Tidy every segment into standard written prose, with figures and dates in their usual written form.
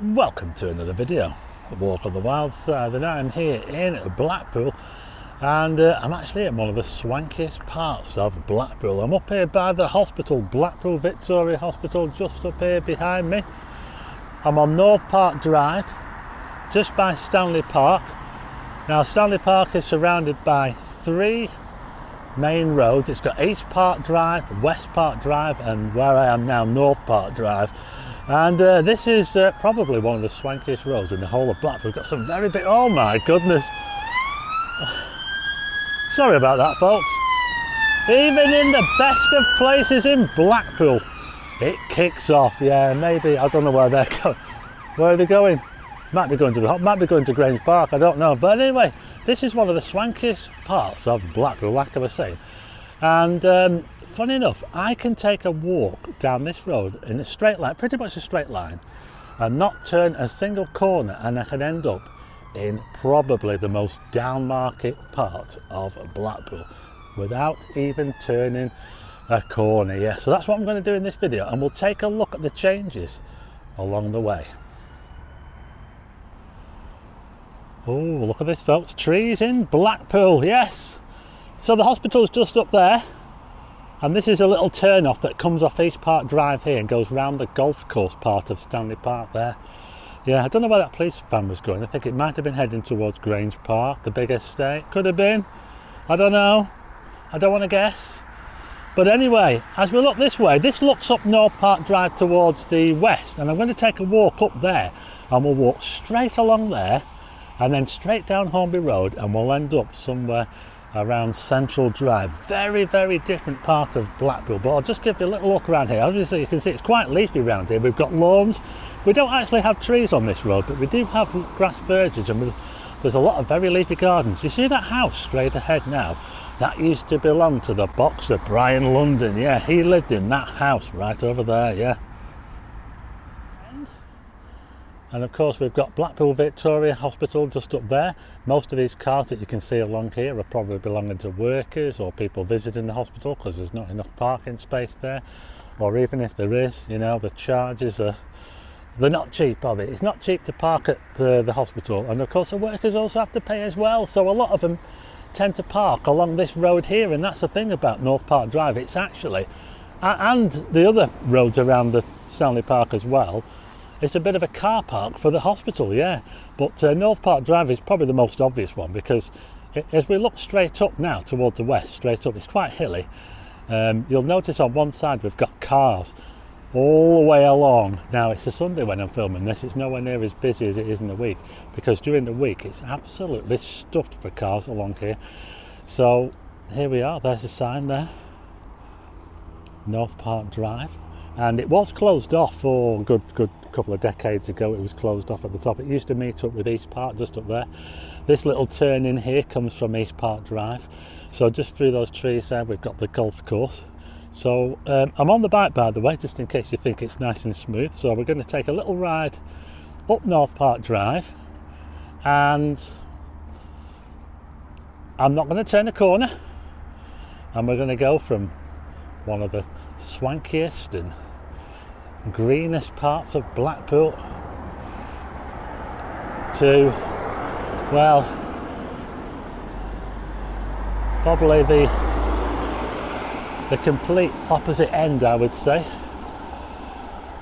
Welcome to another video, a walk on the wild side, and I'm here in Blackpool, and I'm actually in one of the swankiest parts of Blackpool. I'm up here by the hospital, Blackpool Victoria Hospital, just up here behind me. I'm on North Park Drive, just by Stanley Park. Now Stanley Park is surrounded by three main roads. It's got East Park Drive, West Park Drive, and where I am now, North Park Drive. And this is probably one of the swankiest roads in the whole of Blackpool. We've got some very big, oh my goodness. Sorry about that, folks. Even in the best of places in Blackpool, it kicks off. Yeah, maybe, I don't know where they're going. Where are they going? Might be going to Grange Park, I don't know. But anyway, this is one of the swankiest parts of Blackpool, like I was saying. And funny enough, I can take a walk down this road in a straight line, pretty much a straight line, and not turn a single corner, and I can end up in probably the most downmarket part of Blackpool without even turning a corner. Yeah, so that's what I'm going to do in this video, and we'll take a look at the changes along the way. Oh, look at this, folks. Trees in Blackpool, yes. So the hospital's just up there. And this is a little turn off that comes off East Park Drive here and goes round the golf course part of Stanley Park there. Yeah, I don't know where that police van was going. I think it might have been heading towards Grange Park, the big estate. Could have been. I don't know. I don't want to guess. But anyway, as we look this way, this looks up North Park Drive towards the west. And I'm going to take a walk up there. And we'll walk straight along there and then straight down Hornby Road, and we'll end up somewhere around Central Drive. Very, very different part of Blackpool, but I'll just give you a little look around here. Obviously you can see it's quite leafy around here. We've got lawns. We don't actually have trees on this road, but we do have grass verges, and there's a lot of very leafy gardens. You see that house straight ahead now? That used to belong to the boxer Brian London. Yeah, he lived in that house right over there, yeah. And of course we've got Blackpool Victoria Hospital just up there. Most of these cars that you can see along here are probably belonging to workers or people visiting the hospital, because there's not enough parking space there. Or even if there is, you know, the charges are, they're not cheap, are they? It's not cheap to park at the hospital, and of course the workers also have to pay as well. So a lot of them tend to park along this road here, and that's the thing about North Park Drive. It's actually, and the other roads around the Stanley Park as well, it's a bit of a car park for the hospital, yeah. But North Park Drive is probably the most obvious one, because as we look straight up now towards the west, straight up, it's quite hilly. You'll notice on one side we've got cars all the way along. Now it's a Sunday when I'm filming this. It's nowhere near as busy as it is in the week, because during the week it's absolutely stuffed for cars along here. So here we are, there's a sign there, North Park Drive. And it was closed off for a good couple of decades ago. It was closed off at the top. It used to meet up with East Park just up there. This little turn in here comes from East Park Drive. So just through those trees there we've got the golf course. So I'm on the bike, by the way, just in case you think it's nice and smooth. So we're going to take a little ride up North Park Drive, and I'm not going to turn a corner, and we're going to go from one of the swankiest and greenest parts of Blackpool to, well, probably the complete opposite end, I would say.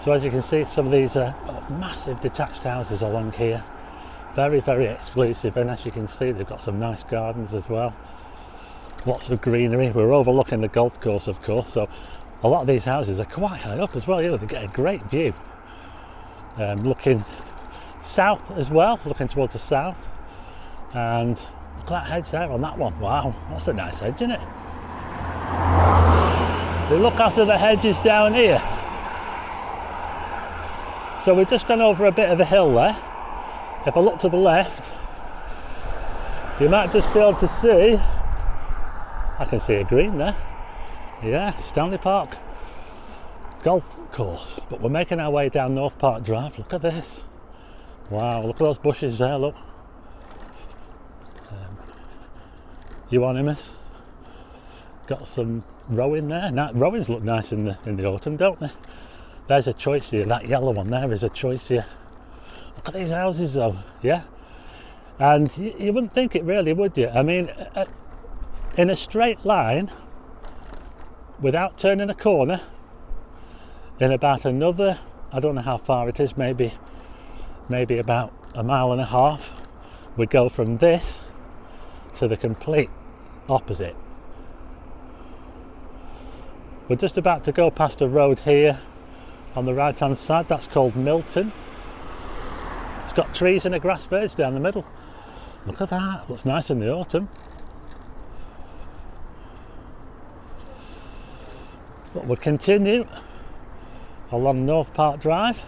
So as you can see, some of these are massive detached houses along here, very, very exclusive, and as you can see they've got some nice gardens as well. Lots of greenery. We're overlooking the golf course, of course, so a lot of these houses are quite high up as well. You know, they get a great view. Looking south as well, looking towards the south, and look at that hedge there on that one. Wow, that's a nice hedge, isn't it? We look after the hedges down here. So we've just gone over a bit of a hill there. If I look to the left, you might just be able to see, I can see a green there. Yeah, Stanley Park golf course. But we're making our way down North Park Drive. Look at this. Wow, look at those bushes there, look. Euonymus. Got some rowing there. Now, rowings look nice in the autumn, don't they? There's a choice here. That yellow one there is a choice here. Look at these houses though, yeah? And you wouldn't think it really, would you? I mean, in a straight line, without turning a corner, in about another, I don't know how far it is, maybe about a mile and a half, we go from this to the complete opposite. We're just about to go past a road here on the right hand side, that's called Milton. It's got trees and a grass verge down the middle. Look at that, looks nice in the autumn. But we'll continue along North Park Drive.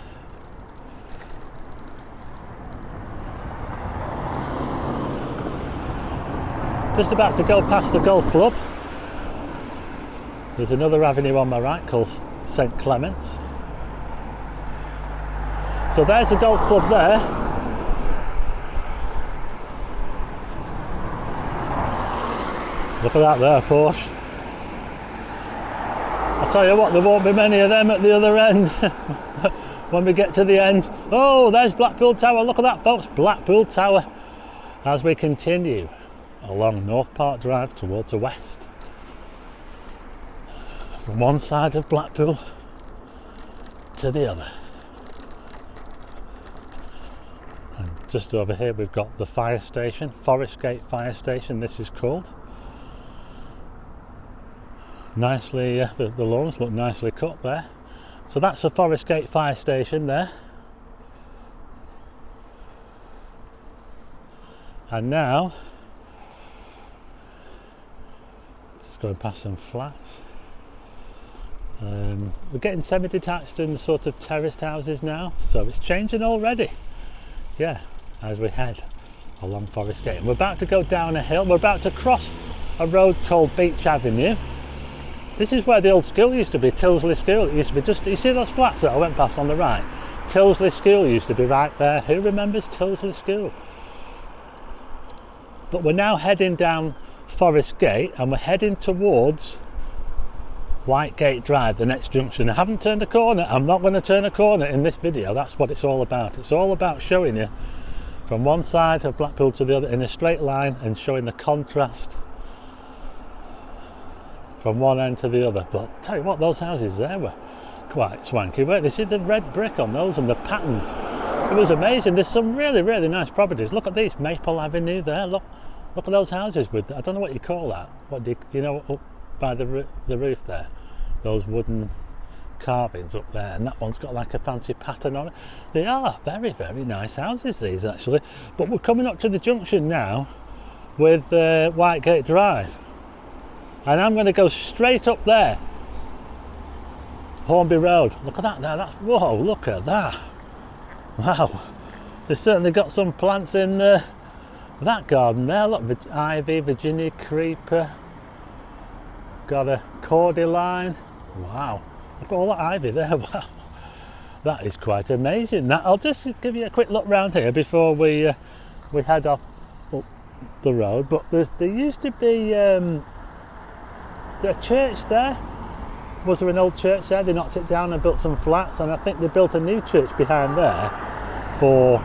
Just about to go past the golf club. There's another avenue on my right called St Clement's. So there's the golf club there. Look at that there, Porsche. I'll tell you what, there won't be many of them at the other end when we get to the end. Oh, there's Blackpool Tower. Look at that, folks, Blackpool Tower. As we continue along North Park Drive towards the west. From one side of Blackpool to the other. And just over here we've got the fire station, Forest Gate Fire Station this is called. Nicely, the lawns look nicely cut there. So that's the Forest Gate Fire Station there. And now, just going past some flats. We're getting semi-detached and sort of terraced houses now, so it's changing already. Yeah, as we head along Forest Gate. And we're about to go down a hill. We're about to cross a road called Beach Avenue. This is where the old school used to be, Tilsley School. It used to be just, you see those flats that I went past on the right? Tilsley School used to be right there. Who remembers Tilsley School? But we're now heading down Forest Gate and we're heading towards Whitegate Drive, the next junction. I haven't turned a corner. I'm not going to turn a corner in this video. That's what it's all about. It's all about showing you from one side of Blackpool to the other in a straight line and showing the contrast from one end to the other. But I'll tell you what, those houses there were quite swanky, weren't they? See the red brick on those and the patterns. It was amazing. There's some really, really nice properties. Look at these, Maple Avenue there. Look at those houses with, I don't know what you call that. What do you know, up by the roof there? Those wooden carvings up there, and that one's got like a fancy pattern on it. They are very, very nice houses, these actually. But we're coming up to the junction now with Whitegate Drive. And I'm going to go straight up there. Hornby Road. Look at that there. That's, whoa, look at that. Wow. They've certainly got some plants in that garden there. Look, ivy, Virginia creeper. Got a cordyline. Wow. Look at all that ivy there. Wow. That is quite amazing. Now, I'll just give you a quick look round here before we head off up the road. But there used to be a church there. Was there an old church there? They knocked it down and built some flats, and I think they built a new church behind there for,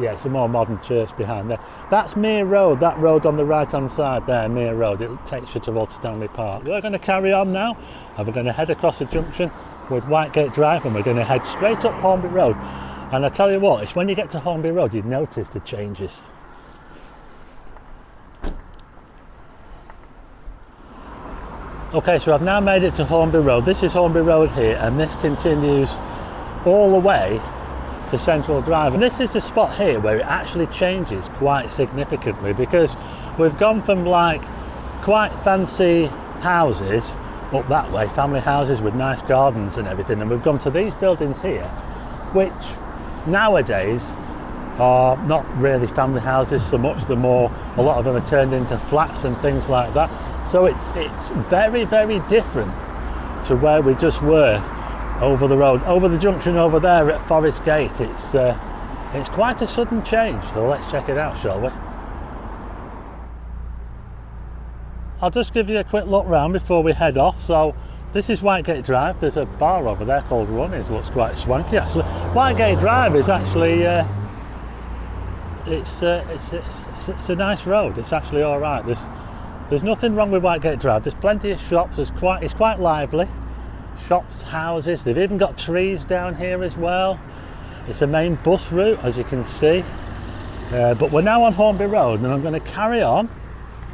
yeah, it's a more modern church behind there. That's Mere Road, that road on the right hand side there, Mere Road. It takes you towards Stanley Park. We're going to carry on now and we're going to head across the junction with Whitegate Drive and we're going to head straight up Hornby Road. And I tell you what, it's when you get to Hornby Road you'd notice the changes. Okay, so I've now made it to Hornby Road. This is Hornby Road here, and this continues all the way to Central Drive. And this is the spot here where it actually changes quite significantly, because we've gone from like quite fancy houses up that way, family houses with nice gardens and everything, and we've gone to these buildings here, which nowadays are not really family houses so much. They're more, a lot of them are turned into flats and things like that. So it's very, very different to where we just were over the road, over the junction over there at Forest Gate. It's quite a sudden change, so let's check it out, shall we? I'll just give you a quick look round before we head off. So This is Whitegate Drive. There's a bar over there called Ronnie's. Looks quite swanky actually. Whitegate Drive is actually it's a nice road. It's actually all right. There's nothing wrong with Whitegate Drive. There's plenty of shops. It's quite lively. Shops, houses. They've even got trees down here as well. It's a main bus route, as you can see. But we're now on Hornby Road, and I'm going to carry on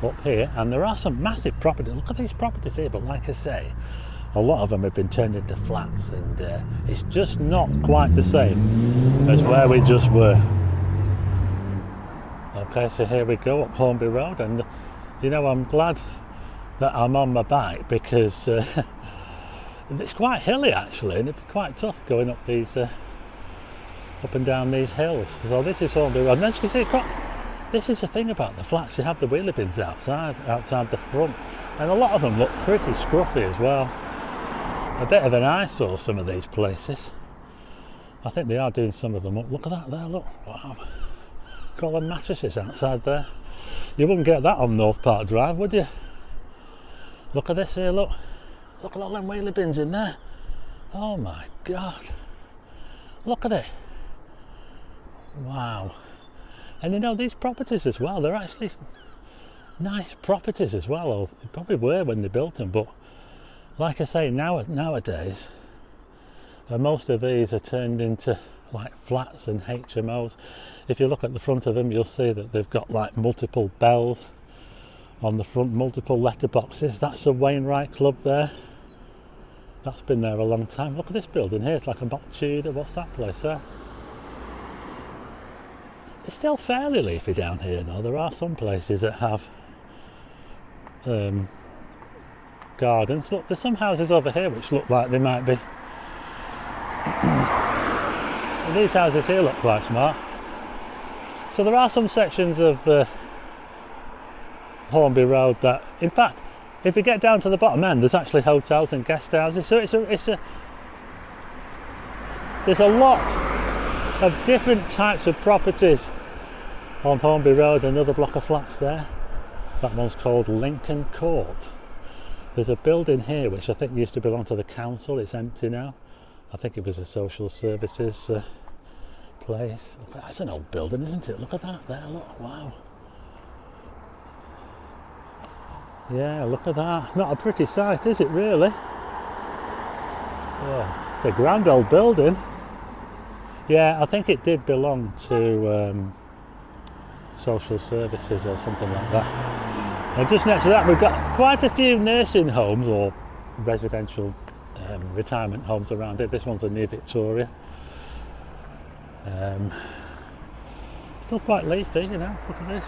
up here. And there are some massive properties. Look at these properties here. But like I say, a lot of them have been turned into flats, and it's just not quite the same as where we just were. Okay, so here we go up Hornby Road, and you know, I'm glad that I'm on my bike because it's quite hilly actually, and it'd be quite tough going up these up and down these hills. So this is Hornby Road, and as you can see, this is the thing about the flats. You have the wheelie bins outside the front, and a lot of them look pretty scruffy as well. A bit of an eyesore, some of these places. I think they are doing some of them up. Look at that there, look. Wow. Got all the mattresses outside there. You wouldn't get that on North Park Drive, would you? Look at this here, look. Look at all them wheelie bins in there. Oh my God. Look at it. Wow. And you know, these properties as well, they're actually nice properties as well. Or they probably were when they built them, but like I say, nowadays, most of these are turned into like flats and HMOs. If you look at the front of them, you'll see that they've got like multiple bells on the front, multiple letterboxes. That's the Wainwright Club there. That's been there a long time. Look at this building here. It's like a mock Tudor. What's that place there? It's still fairly leafy down here though. There are some places that have gardens. Look, there's some houses over here which look like they might be these houses here look quite smart. So there are some sections of Hornby Road that, in fact, if you get down to the bottom end, there's actually hotels and guest houses. So there's a lot of different types of properties on Hornby Road. Another block of flats there. That one's called Lincoln Court. There's a building here which I think used to belong to the council. It's empty now. I think it was a social services place. That's an old building, isn't it? Look at that there, look, wow. Yeah, look at that. Not a pretty sight, is it really? Yeah, it's a grand old building. Yeah, I think it did belong to social services or something like that. And just next to that, we've got quite a few nursing homes or residential retirement homes around it. This one's a New Victoria. Still quite leafy, you know. Look at this.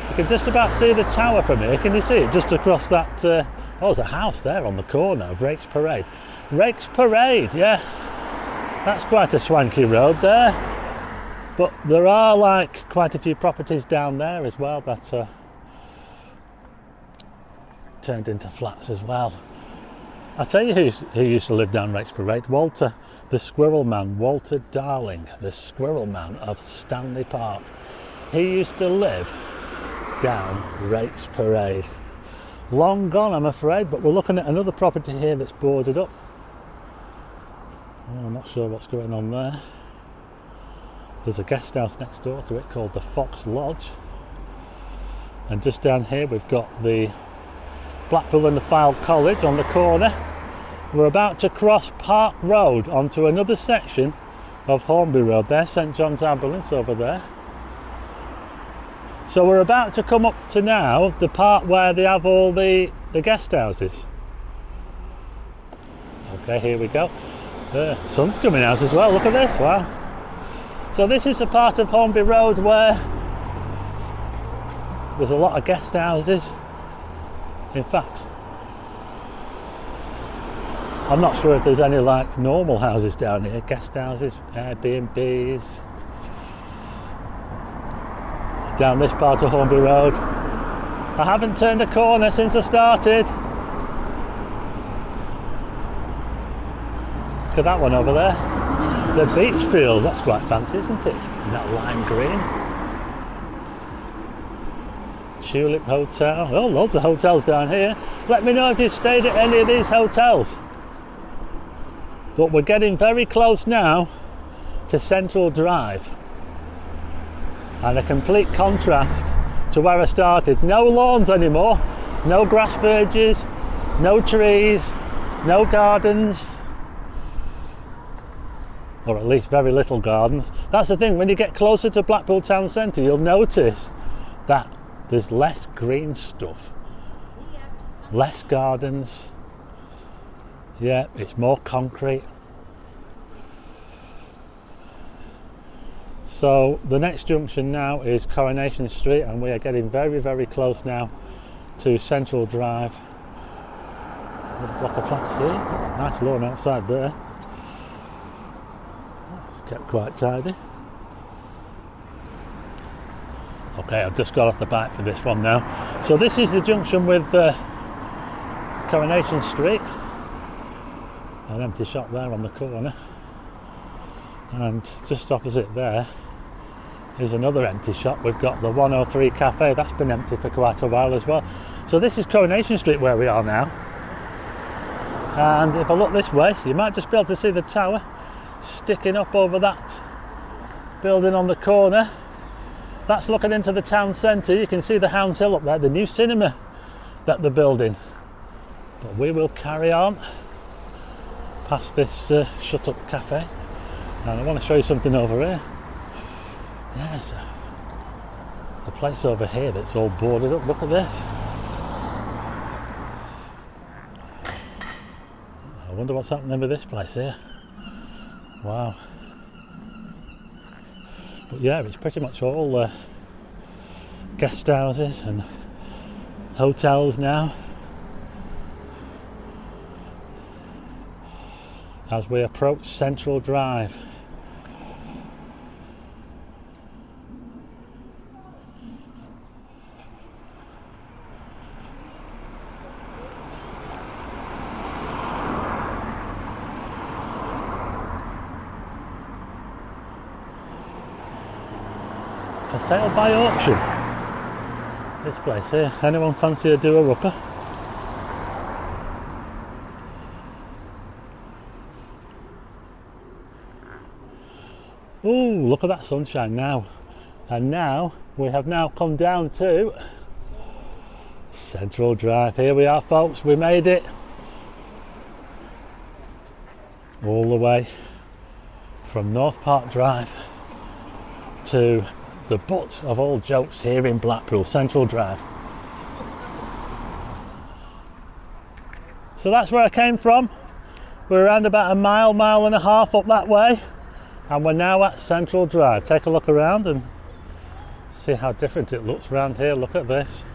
You can just about see the tower from here. Can you see it just across that? Oh, there's a house there on the corner of Rakes Parade. Rakes Parade, yes. That's quite a swanky road there. But there are like quite a few properties down there as well that are turned into flats as well. I'll tell you who used to live down Rakes Parade. Walter, the Squirrel Man, Walter Darling, the Squirrel Man of Stanley Park. He used to live down Rakes Parade. Long gone, I'm afraid, but we're looking at another property here that's boarded up. Oh, I'm not sure what's going on there. There's a guest house next door to it called the Fox Lodge. And just down here we've got the Blackpool and the Fylde College on the corner. We're about to cross Park Road onto another section of Hornby Road there, St John's Ambulance over there. So we're about to come up to now the part where they have all the guest houses. Okay, here we go. The sun's coming out as well, look at this, wow. So this is the part of Hornby Road where there's a lot of guest houses. In fact, I'm not sure if there's any like normal houses down here, guest houses, Airbnbs. Down this part of Hornby Road. I haven't turned a corner since I started. Look at that one over there. The beach field, that's quite fancy, isn't it? And that lime green. Tulip Hotel. Oh, loads of hotels down here. Let me know if you've stayed at any of these hotels. But we're getting very close now to Central Drive. And a complete contrast to where I started. No lawns anymore, no grass verges, no trees, no gardens. Or at least very little gardens. That's the thing, when you get closer to Blackpool town centre, you'll notice that there's less green stuff, less gardens. Yeah, it's more concrete. So the next junction now is Coronation Street, and we are getting very, very close now to Central Drive. Another block of flats here. Nice lawn outside there. It's kept quite tidy. Okay, I've just got off the bike for this one now. So this is the junction with Coronation Street. An empty shop there on the corner. And just opposite there is another empty shop. We've got the 103 Cafe. That's been empty for quite a while as well. So this is Coronation Street where we are now. And if I look this way, you might just be able to see the tower sticking up over that building on the corner. That's looking into the town centre. You can see the Hounds Hill up there, the new cinema that they're building. But we will carry on past this shut up cafe. And I want to show you something over here. Yeah, it's a place over here that's all boarded up. Look at this. I wonder what's happening with this place here. Wow. But yeah, it's pretty much all guest houses and hotels now. As we approach Central Drive. For sale by auction. This place here. Anyone fancy a doer-upper? Ooh, look at that sunshine now. And now, we have now come down to Central Drive. Here we are, folks, we made it. All the way from North Park Drive to the butt of all jokes here in Blackpool, Central Drive. So that's where I came from. We're around about a mile and a half up that way. And we're now at Central Drive. Take a look around and see how different it looks around here. Look at this.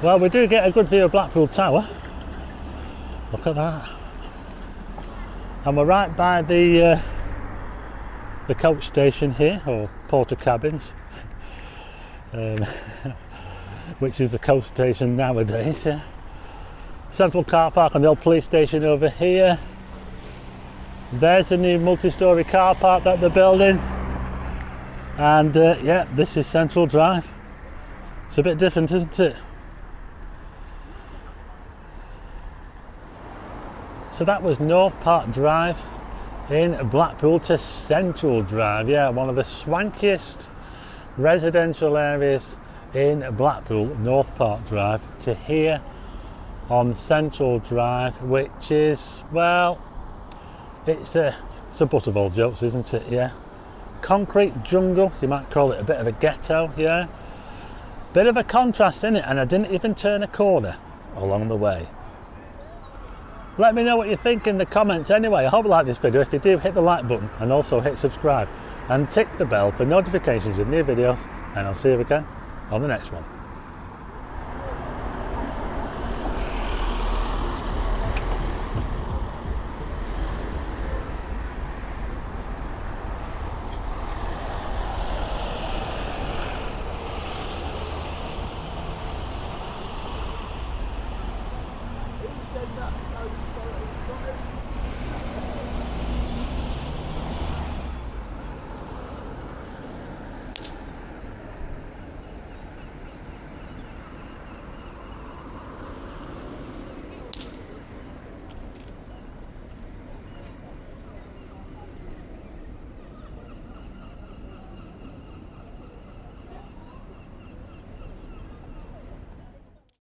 Well, we do get a good view of Blackpool Tower. Look at that. And we're right by the coach station here, or porter cabins, which is the coach station nowadays. Yeah. Central car park and the old police station over here. There's the new multi-storey car park that they're building. And yeah, this is Central Drive. It's a bit different, isn't it? So that was North Park Drive in Blackpool to Central Drive. Yeah, one of the swankiest residential areas in Blackpool, North Park Drive, to here on Central Drive, which is, well, it's a butt of all jokes, isn't it? Yeah, concrete jungle, you might call it a bit of a ghetto. Yeah, bit of a contrast in it, and I didn't even turn a corner along the way. Let me know what you think in the comments anyway. I hope you like this video. If you do, hit the like button and also hit subscribe and tick the bell for notifications of new videos, and I'll see you again on the next one.